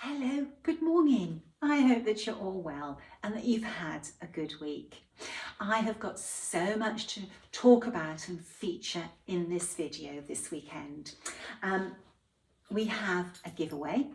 Hello, good morning. I hope that you're all well and that you've had a good week. I have got so much to talk about and feature in this video this weekend. We have a giveaway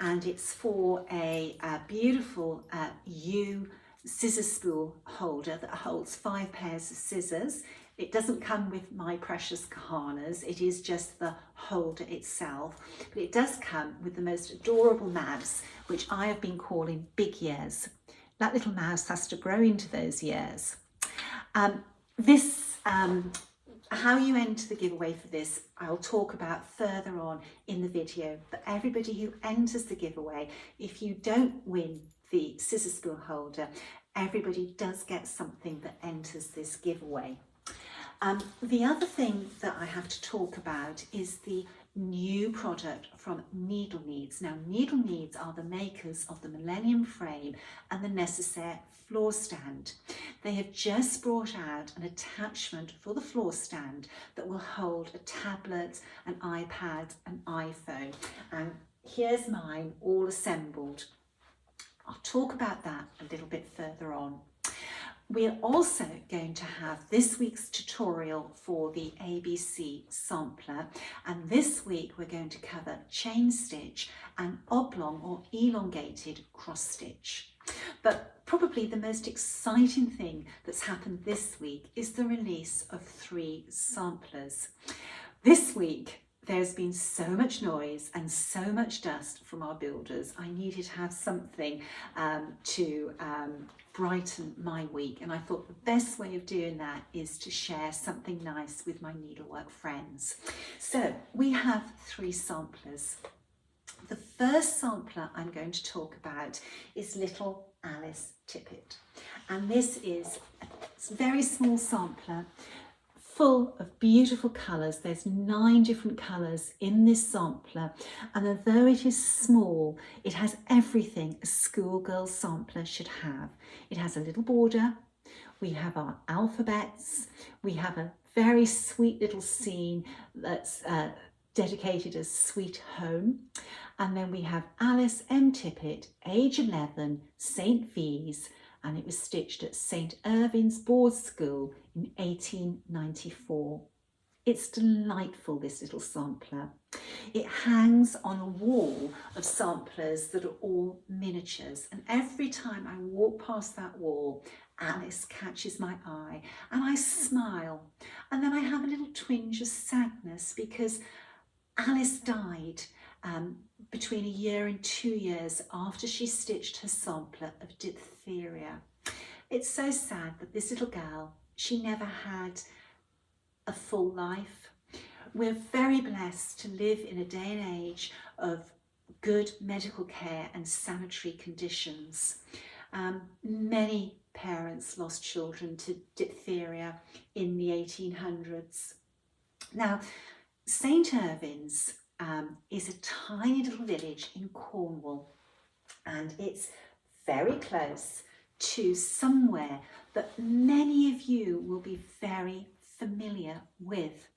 and it's for a beautiful U scissor spool holder that holds 5 pairs of scissors. It doesn't come with my precious kahanas, it is just the holder itself, but it does come with the most adorable mouse, which I have been calling Big Ears. That little mouse has to grow into those years. How you enter the giveaway for this, I'll talk about further on in the video, but everybody who enters the giveaway, if you don't win the scissor spool holder, everybody does get something that enters this giveaway. The other thing that I have to talk about is the new product from Needle Needs. Now, Needle Needs are the makers of the Millennium Frame and the Necessaire floor stand. They have just brought out an attachment for the floor stand that will hold a tablet, an iPad, an iPhone. And here's mine all assembled. I'll talk about that a little bit further on. We're also going to have this week's tutorial for the ABC sampler, and this week we're going to cover chain stitch and oblong or elongated cross stitch. But probably the most exciting thing that's happened this week is the release of 3 samplers. This week there's been so much noise and so much dust from our builders. I needed to have something to brighten my week, and I thought the best way of doing that is to share something nice with my needlework friends. So we have 3 samplers. The first sampler I'm going to talk about is little Alice Tippet, and this is a very small sampler full of beautiful colours. There's 9 different colours in this sampler, and although it is small, it has everything a schoolgirl sampler should have. It has a little border, we have our alphabets, we have a very sweet little scene that's dedicated as Sweet Home, and then we have Alice M. Tippet, age 11, St. V's, and it was stitched at St. Irving's Board School in 1894. It's delightful, this little sampler. It hangs on a wall of samplers that are all miniatures, and every time I walk past that wall, Alice catches my eye and I smile, and then I have a little twinge of sadness because Alice died between 1 year and 2 years after she stitched her sampler of diphtheria. It's so sad that this little girl, she never had a full life. We're very blessed to live in a day and age of good medical care and sanitary conditions. Many parents lost children to diphtheria in the 1800s. Now, St. Irving's is a tiny little village in Cornwall, and it's very close to somewhere that many of you will be very familiar with.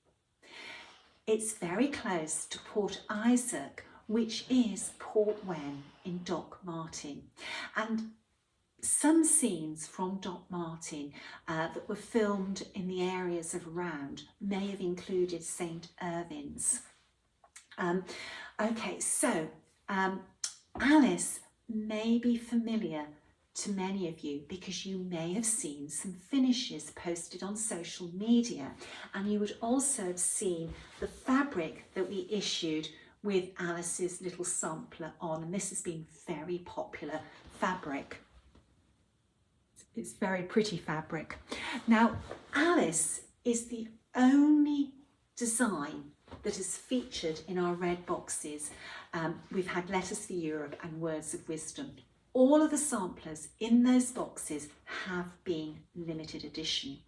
It's very close to Port Isaac, which is Port Wen in Dock Martin, and some scenes from Dock Martin that were filmed in the areas of around may have included St. Irving's. Okay, so Alice may be familiar to many of you because you may have seen some finishes posted on social media, and you would also have seen the fabric that we issued with Alice's little sampler on, and this has been very popular fabric. It's very pretty fabric. Now, Alice is the only design that is featured in our red boxes. We've had Letters for Europe and Words of Wisdom. All of the samplers in those boxes have been limited edition.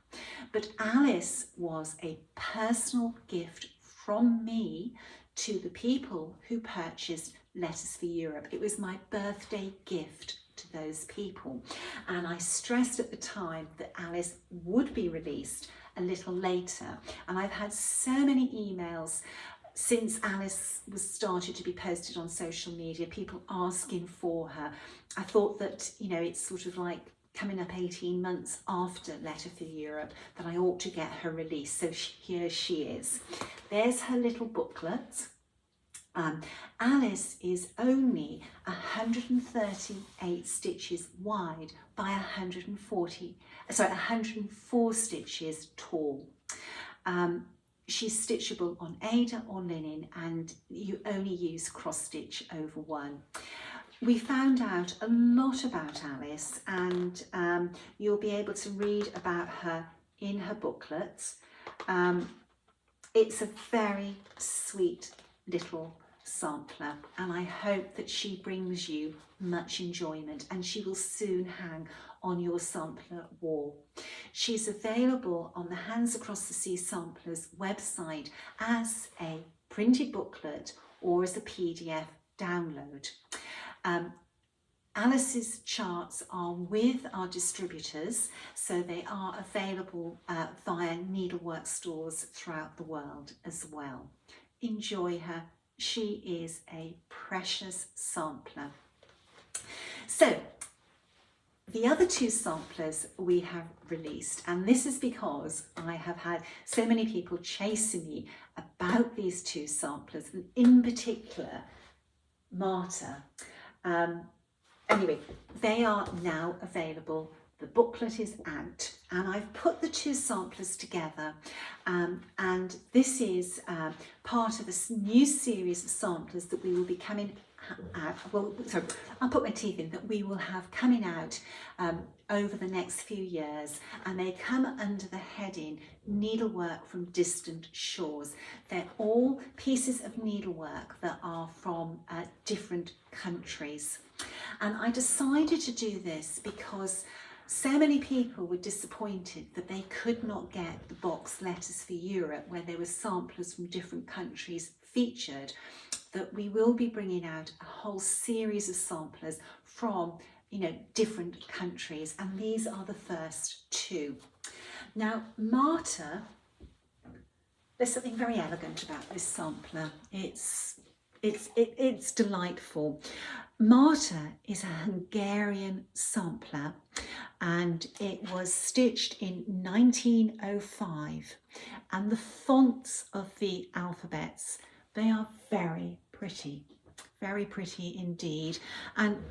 But Alice was a personal gift from me to the people who purchased Letters for Europe. It was my birthday gift to those people. And I stressed at the time that Alice would be released a little later. And I've had so many emails since Alice was started to be posted on social media, people asking for her, I thought that, you know, it's sort of like coming up 18 months after Letter for Europe that I ought to get her released. So here she is. There's her little booklet. Alice is only 138 stitches wide by 104 stitches tall. She's stitchable on Aida or linen, and you only use cross stitch over one. We found out a lot about Alice, and you'll be able to read about her in her booklet. It's a very sweet little sampler, and I hope that she brings you much enjoyment, and she will soon hang on your sampler wall. She's available on the Hands Across the Sea Samplers website as a printed booklet or as a PDF download. Alice's charts are with our distributors, so they are available via Needlework stores throughout the world as well. Enjoy her. She is a precious sampler. So, the other two samplers we have released, and this is because I have had so many people chasing me about these two samplers, and in particular, Marta. Anyway, they are now available. The booklet is out, and I've put the two samplers together, and this is part of a new series of samplers that we will be coming out, well, sorry, I'll put my teeth in, that we will have coming out over the next few years, and they come under the heading Needlework from Distant Shores. They're all pieces of needlework that are from different countries, and I decided to do this because so many people were disappointed that they could not get the box Letters for Europe, where there were samplers from different countries featured, that we will be bringing out a whole series of samplers from, you know, different countries, and these are the first two. Now, Marta, there's something very elegant about this sampler. It's delightful. Marta is a Hungarian sampler, and it was stitched in 1905, and the fonts of the alphabets, they are very pretty indeed, and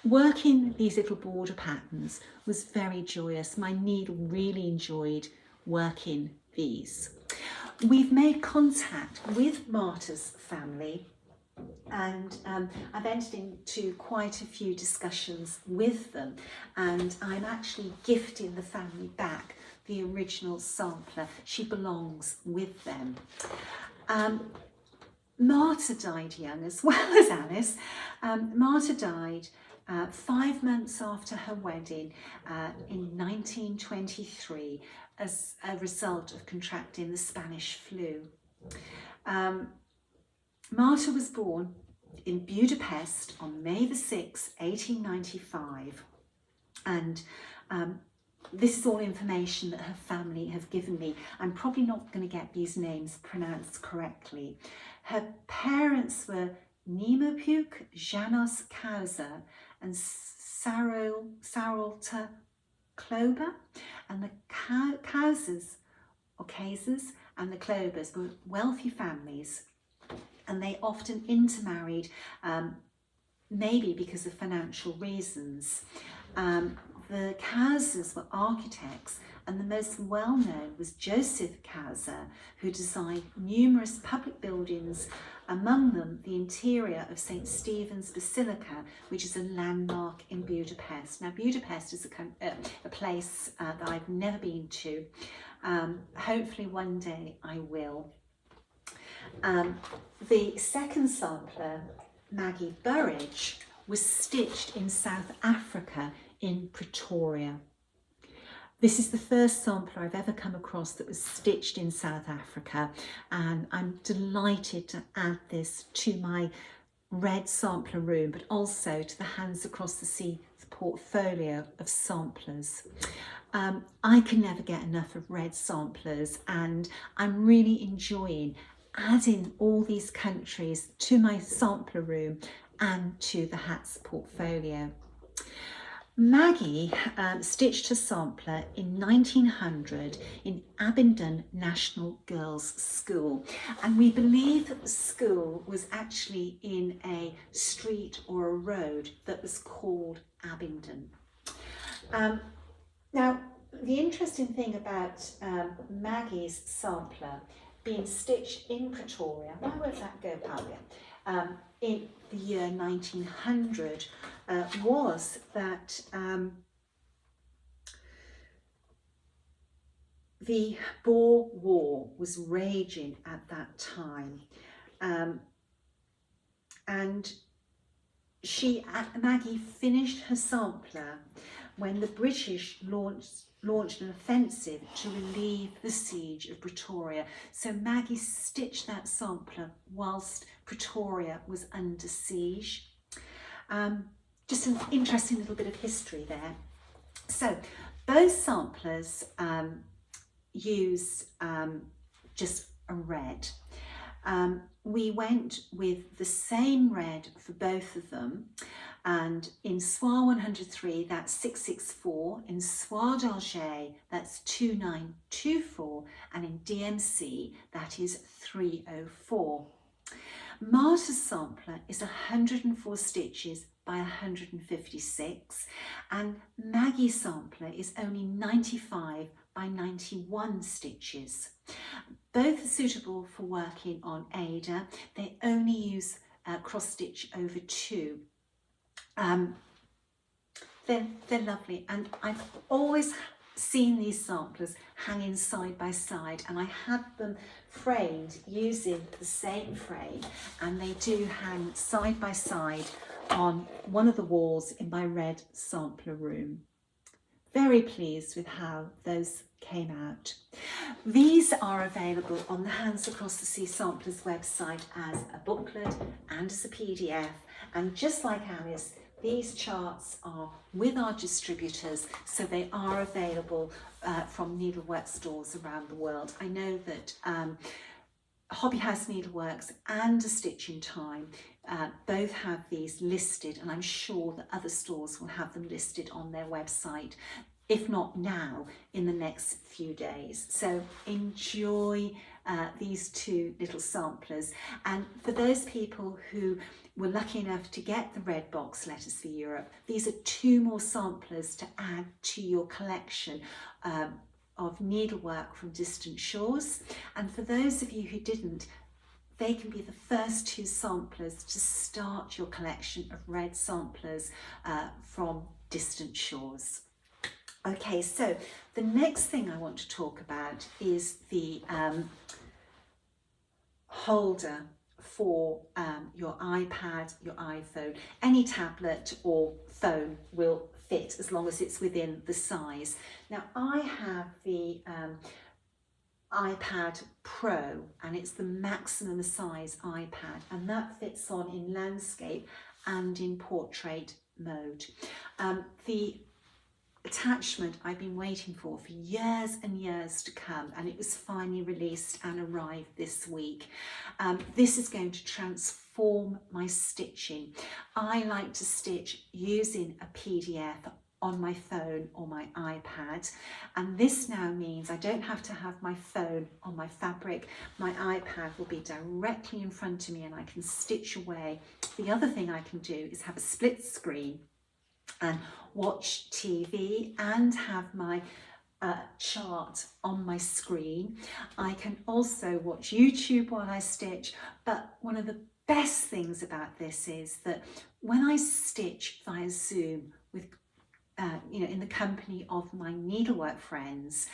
working these little border patterns was very joyous. My needle really enjoyed working these. We've made contact with Marta's family, and I've entered into quite a few discussions with them, and I'm actually gifting the family back the original sampler. She belongs with them. Marta died young as well as Alice. Marta died 5 months after her wedding in 1923 as a result of contracting the Spanish flu. Marta was born in Budapest on May the 6th, 1895, and this is all information that her family have given me. I'm probably not going to get these names pronounced correctly. Her parents were Nemopuk Janos Kauser and Sarolta Klober, and the Kausers or Kaisers and the Klobers were wealthy families, and they often intermarried, maybe because of financial reasons. The Kausers were architects, and the most well-known was Joseph Kauser, who designed numerous public buildings, among them the interior of St. Stephen's Basilica, which is a landmark in Budapest. Now, Budapest is a place that I've never been to. Hopefully one day I will. The second sampler, Maggie Burridge, was stitched in South Africa in Pretoria. This is the first sampler I've ever come across that was stitched in South Africa, and I'm delighted to add this to my red sampler room, but also to the Hands Across the Sea portfolio of samplers. I can never get enough of red samplers, and I'm really enjoying adding all these countries to my sampler room and to the hats portfolio. Maggie stitched her sampler in 1900 in Abingdon National Girls' School, and we believe that the school was actually in a street or a road that was called Abingdon. Now, the interesting thing about Maggie's sampler being stitched in Pretoria, why won't that go, Palia? In the year 1900 was that the Boer War was raging at that time, and Maggie finished her sampler when the British launched an offensive to relieve the siege of Pretoria. So Maggie stitched that sampler whilst Pretoria was under siege. Just an interesting little bit of history there. So both samplers use just a red. We went with the same red for both of them, and in Soie 103 that's 664, in Soie d'Alger that's 2924, and in DMC that is 304. Marta's sampler is 104 stitches by 156, and Maggie's sampler is only 95 by 91 stitches. Both are suitable for working on Ada. They only use cross stitch over 2. They're lovely, and I've always seen these samplers hanging side by side, and I had them framed using the same frame, and they do hang side by side on one of the walls in my red sampler room. Very pleased with how those came out. These are available on the Hands Across the Sea Samplers website as a booklet and as a PDF, and just like Alice, these charts are with our distributors, so they are available from needlework stores around the world. I know that Hobby House Needleworks and A Stitch in Time both have these listed, and I'm sure that other stores will have them listed on their website, if not now, in the next few days. So enjoy these 2 little samplers. And for those people who were lucky enough to get the red box letters for Europe, these are 2 more samplers to add to your collection of needlework from distant shores. And for those of you who didn't, they can be the first 2 samplers to start your collection of red samplers from distant shores. Okay, so the next thing I want to talk about is the holder for your iPad, your iPhone. Any tablet or phone will fit as long as it's within the size. Now I have the iPad Pro, and it's the maximum size iPad, and that fits on in landscape and in portrait mode. The attachment I've been waiting for years and years to come, and it was finally released and arrived this week. This is going to transform my stitching. I like to stitch using a PDF on my phone or my iPad, and this now means I don't have to have my phone on my fabric. My iPad will be directly in front of me and I can stitch away. The other thing I can do is have a split screen and watch TV and have my chart on my screen. I can also watch YouTube while I stitch, but one of the best things about this is that when I stitch via Zoom with in the company of my needlework friends,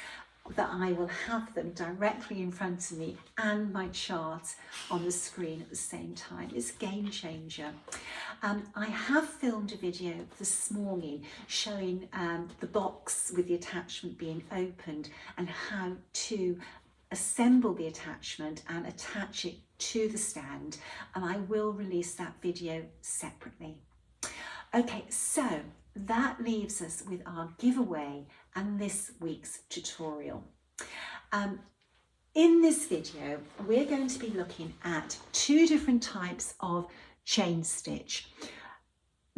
that I will have them directly in front of me and my chart on the screen at the same time. It's a game changer. I have filmed a video this morning showing the box with the attachment being opened and how to assemble the attachment and attach it to the stand, and I will release that video separately. Okay, so that leaves us with our giveaway and this week's tutorial. In this video, we're going to be looking at two different types of chain stitch.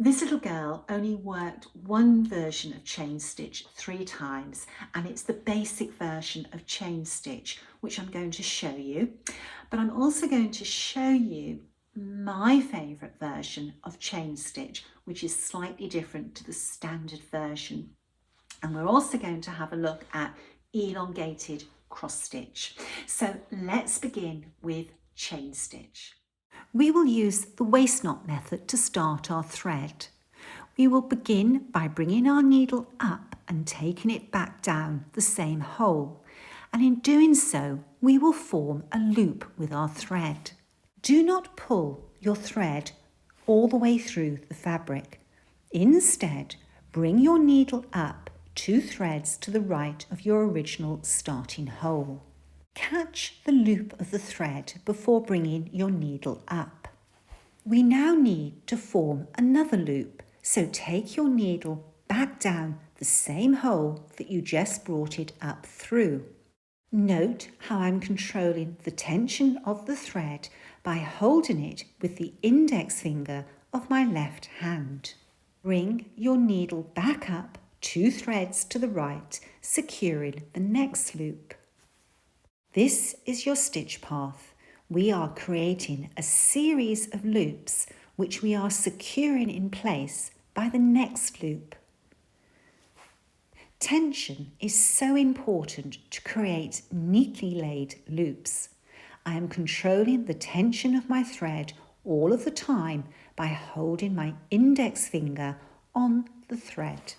This little girl only worked one version of chain stitch 3 times, and it's the basic version of chain stitch, which I'm going to show you. But I'm also going to show you my favourite version of chain stitch, which is slightly different to the standard version. And we're also going to have a look at elongated cross stitch. So let's begin with chain stitch. We will use the waist knot method to start our thread. We will begin by bringing our needle up and taking it back down the same hole, and in doing so we will form a loop with our thread. Do not pull your thread all the way through the fabric. Instead, bring your needle up 2 threads to the right of your original starting hole. Catch the loop of the thread before bringing your needle up. We now need to form another loop, so take your needle back down the same hole that you just brought it up through. Note how I'm controlling the tension of the thread by holding it with the index finger of my left hand. Bring your needle back up 2 threads to the right, securing the next loop. This is your stitch path. We are creating a series of loops which we are securing in place by the next loop. Tension is so important to create neatly laid loops. I am controlling the tension of my thread all of the time by holding my index finger on the thread.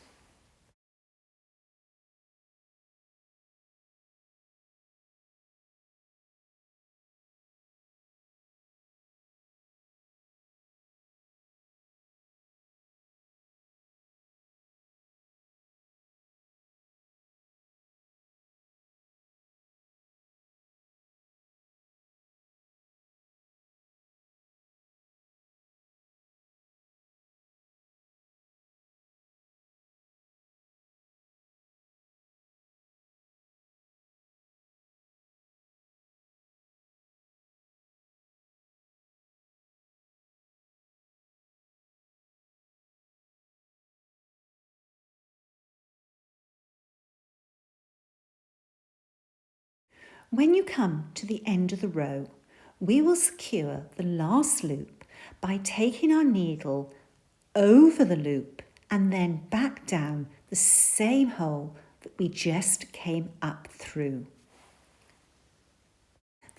When you come to the end of the row, we will secure the last loop by taking our needle over the loop and then back down the same hole that we just came up through.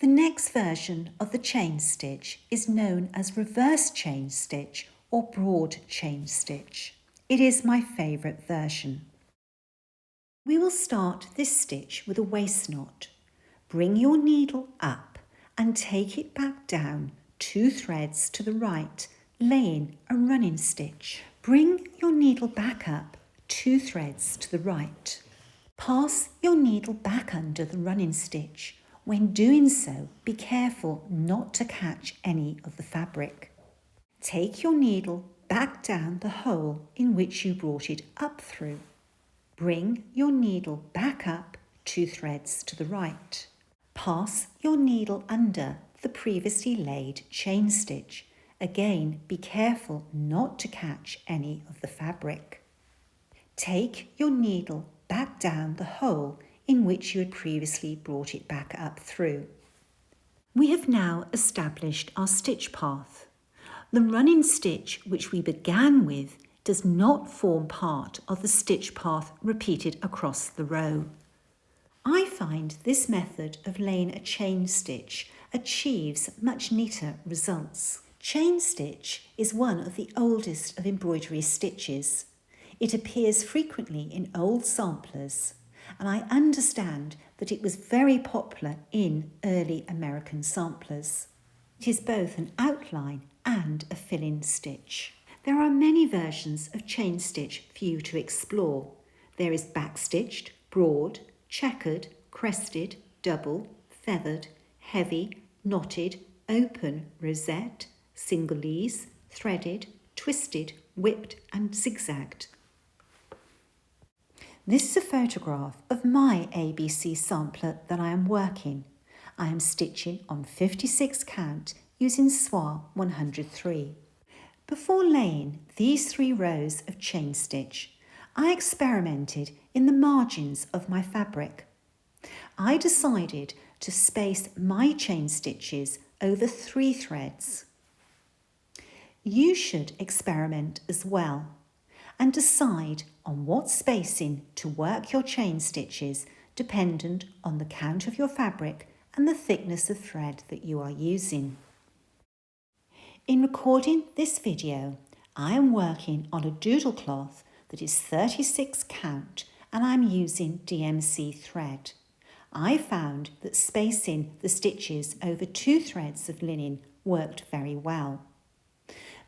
The next version of the chain stitch is known as reverse chain stitch or broad chain stitch. It is my favourite version. We will start this stitch with a waist knot. Bring your needle up and take it back down 2 threads to the right, laying a running stitch. Bring your needle back up 2 threads to the right. Pass your needle back under the running stitch. When doing so, be careful not to catch any of the fabric. Take your needle back down the hole in which you brought it up through. Bring your needle back up 2 threads to the right. Pass your needle under the previously laid chain stitch. Again, be careful not to catch any of the fabric. Take your needle back down the hole in which you had previously brought it back up through. We have now established our stitch path. The running stitch which we began with does not form part of the stitch path repeated across the row. I find this method of laying a chain stitch achieves much neater results. Chain stitch is one of the oldest of embroidery stitches. It appears frequently in old samplers, and I understand that it was very popular in early American samplers. It is both an outline and a fill-in stitch. There are many versions of chain stitch for you to explore. There is backstitched, broad, checkered, crested, double, feathered, heavy, knotted, open, rosette, single-lees, threaded, twisted, whipped and zigzagged. This is a photograph of my ABC sampler that I am working. I am stitching on 56 count using Soie 103. Before laying these 3 rows of chain stitch, I experimented in the margins of my fabric. I decided to space my chain stitches over 3 threads. You should experiment as well and decide on what spacing to work your chain stitches dependent on the count of your fabric and the thickness of thread that you are using. In recording this video, I am working on a doodle cloth that is 36 count and I'm using DMC thread. I found that spacing the stitches over 2 threads of linen worked very well.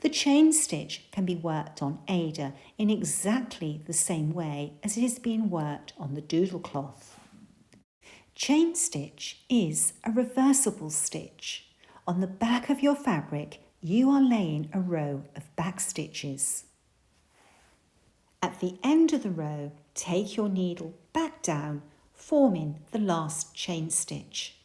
The chain stitch can be worked on Ada in exactly the same way as it is being worked on the doodle cloth. Chain stitch is a reversible stitch. On the back of your fabric, you are laying a row of back stitches. At the end of the row, take your needle back down, forming the last chain stitch.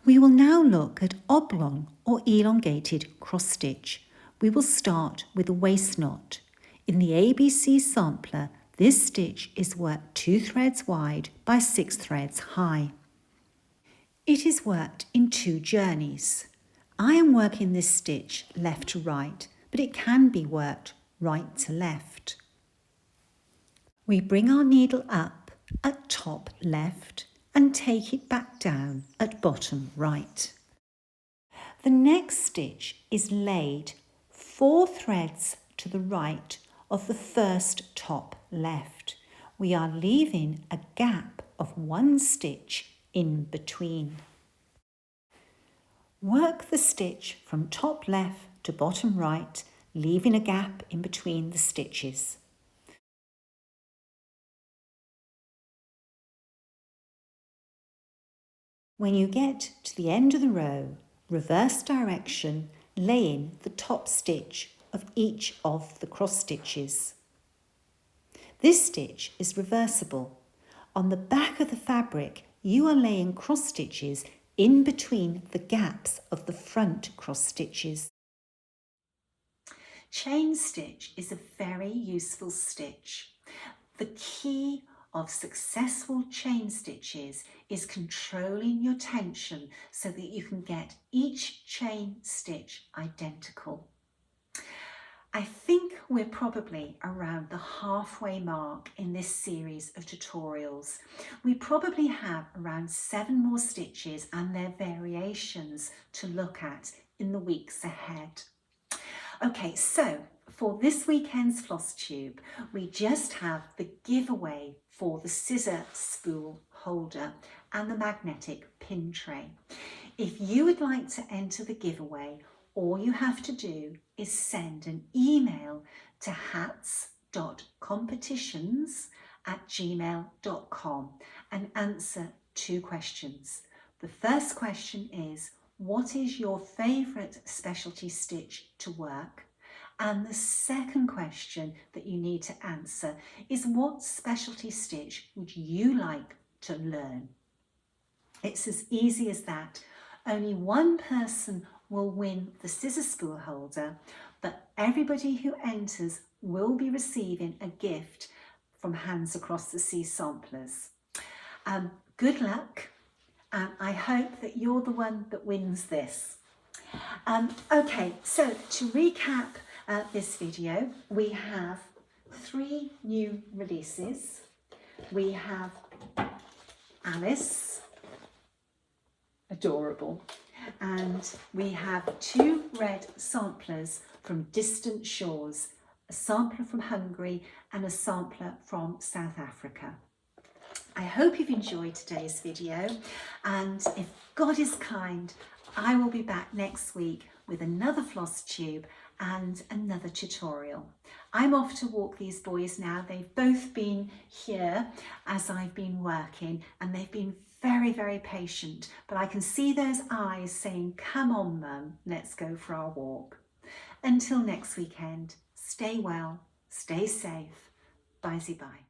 We will now look at oblong or elongated cross stitch. We will start with a waist knot. In the ABC sampler, this stitch is worked 2 threads wide by 6 threads high. It is worked in 2 journeys. I am working this stitch left to right, but it can be worked right to left. We bring our needle up at top left and take it back down at bottom right. The next stitch is laid 4 threads to the right of the first top left. We are leaving a gap of 1 stitch in between. Work the stitch from top left to bottom right, leaving a gap in between the stitches. When you get to the end of the row, reverse direction, laying the top stitch of each of the cross stitches. This stitch is reversible. On the back of the fabric, you are laying cross stitches in between the gaps of the front cross stitches. Chain stitch is a very useful stitch. The key of successful chain stitches is controlling your tension so that you can get each chain stitch identical. I think we're probably around the halfway mark in this series of tutorials. We probably have around 7 more stitches and their variations to look at in the weeks ahead. Okay, so for this weekend's Flosstube, we just have the giveaway for the scissor spool holder and the magnetic pin tray. If you would like to enter the giveaway, all you have to do is send an email to hats.competitions@gmail.com and answer 2 questions. The first question is, what is your favourite specialty stitch to work? And the second question that you need to answer is, what specialty stitch would you like to learn? It's as easy as that. Only 1 person will win the scissor spool holder, but everybody who enters will be receiving a gift from Hands Across the Sea samplers. Good luck, and I hope that you're the one that wins this. Okay, so to recap this video, we have 3 new releases. We have Alice, adorable, and we have 2 red samplers from Distant Shores, a sampler from Hungary and a sampler from South Africa. I hope you've enjoyed today's video, and if God is kind, I will be back next week with another Flosstube and another tutorial. I'm off to walk these boys now. They've both been here as I've been working, and they've been very, very patient, but I can see those eyes saying, come on mum, let's go for our walk. Until next weekend, stay well, stay safe, bye-bye.